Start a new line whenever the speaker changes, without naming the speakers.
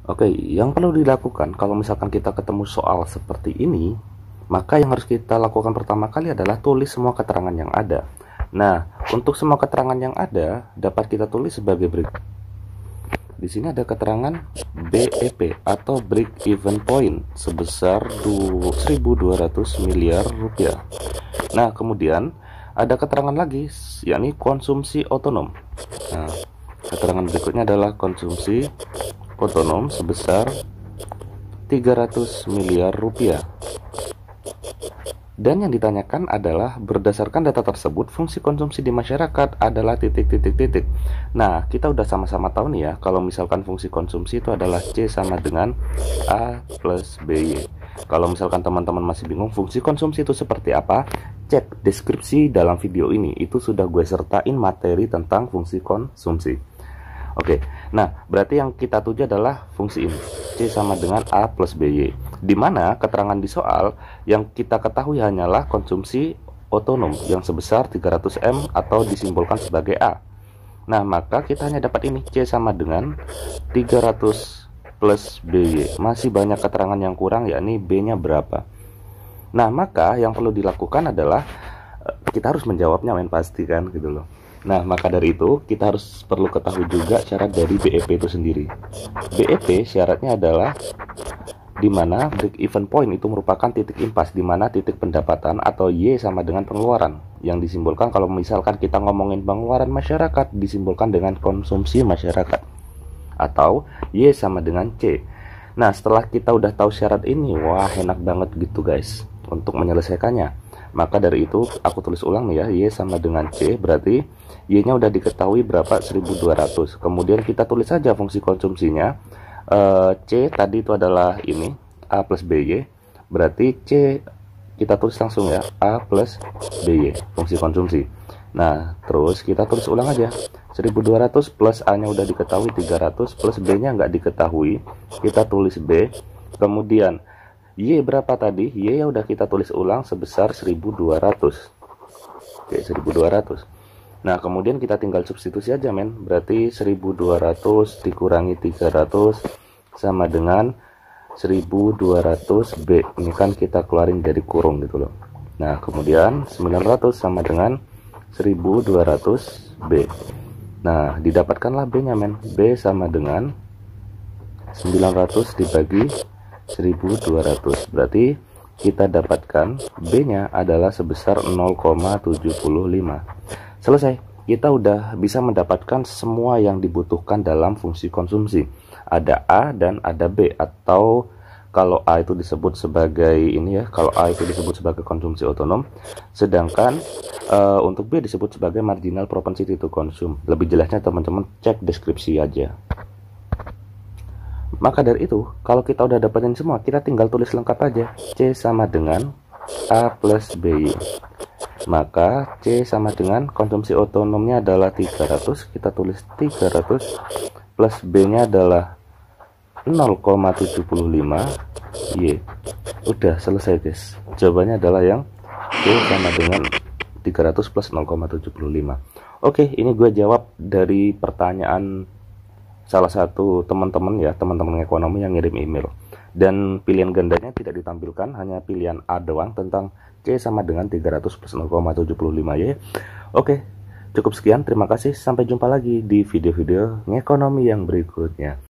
Oke, yang perlu dilakukan kalau misalkan kita ketemu soal seperti ini, maka yang harus kita lakukan pertama kali adalah tulis semua keterangan yang ada. Nah, untuk semua keterangan yang ada dapat kita tulis sebagai berikut. Di sini ada keterangan BEP atau break even point sebesar 1.200 miliar rupiah. Nah, kemudian ada keterangan lagi, yakni konsumsi otonom. Nah, keterangan berikutnya adalah konsumsi otonom sebesar 300 miliar rupiah. Dan yang ditanyakan adalah berdasarkan data tersebut fungsi konsumsi di masyarakat adalah titik. Nah, kita udah sama-sama tahu nih ya, kalau misalkan fungsi konsumsi itu adalah C sama dengan A plus BY. Kalau misalkan teman-teman masih bingung fungsi konsumsi itu seperti apa, cek deskripsi dalam video ini, itu sudah gue sertain materi tentang fungsi konsumsi. Oke, nah berarti yang kita tuju adalah fungsi ini, C sama dengan A plus BY, di mana keterangan di soal yang kita ketahui hanyalah konsumsi otonom yang sebesar 300 M atau disimbolkan sebagai A. Nah, maka kita hanya dapat ini, C sama dengan 300 plus BY. Masih banyak keterangan yang kurang, yakni B-nya berapa. Nah, maka yang perlu dilakukan adalah kita harus menjawabnya pasti kan gitu loh. Nah, maka dari itu kita harus perlu ketahui juga syarat dari BEP itu sendiri. BEP syaratnya adalah di mana break even point itu merupakan titik impas, di mana titik pendapatan atau Y sama dengan pengeluaran, yang disimbolkan kalau misalkan kita ngomongin pengeluaran masyarakat disimbolkan dengan konsumsi masyarakat, atau Y sama dengan C. Nah, setelah kita udah tahu syarat ini, wah enak banget gitu guys untuk menyelesaikannya. Maka dari itu aku tulis ulang nih ya, Y sama dengan C, berarti Y nya udah diketahui berapa, 1200. Kemudian kita tulis saja fungsi konsumsinya. C tadi itu adalah ini, A plus BY, berarti C kita tulis langsung ya, A plus BY, fungsi konsumsi. Nah, terus kita tulis ulang aja, 1200 plus A nya udah diketahui 300, plus B nya nggak diketahui, kita tulis B. Kemudian Y berapa tadi? Y ya udah kita tulis ulang sebesar 1200. Oke, 1200. Nah, kemudian kita tinggal substitusi aja men. Berarti 1200 dikurangi 300 sama dengan 1200 B. Ini kan kita keluarin dari kurung gitu loh. Nah, kemudian 900 sama dengan 1200 B. Nah, didapatkanlah B nya men. B sama dengan 900 dibagi 1200, berarti kita dapatkan B nya adalah sebesar 0,75. Selesai, kita udah bisa mendapatkan semua yang dibutuhkan dalam fungsi konsumsi. Ada A dan ada B, atau kalau A itu disebut sebagai ini ya, kalau A itu disebut sebagai konsumsi otonom, sedangkan untuk B disebut sebagai marginal propensity to consume. Lebih jelasnya teman-teman cek deskripsi aja. Maka dari itu, kalau kita udah dapetin semua, kita tinggal tulis lengkap aja, C sama dengan A plus BY. Maka C sama dengan konsumsi otonomnya adalah 300, kita tulis 300, plus B nya adalah 0,75 Y. Udah selesai guys, jawabannya adalah yang C sama dengan 300 plus 0,75. Oke, ini gue jawab dari pertanyaan salah satu teman-teman ya, teman-teman ekonomi yang ngirim email. Dan pilihan gandanya tidak ditampilkan, hanya pilihan A doang tentang C sama dengan 300 plus 0,75 Y. Oke, cukup sekian, terima kasih, sampai jumpa lagi di video-video ekonomi yang berikutnya.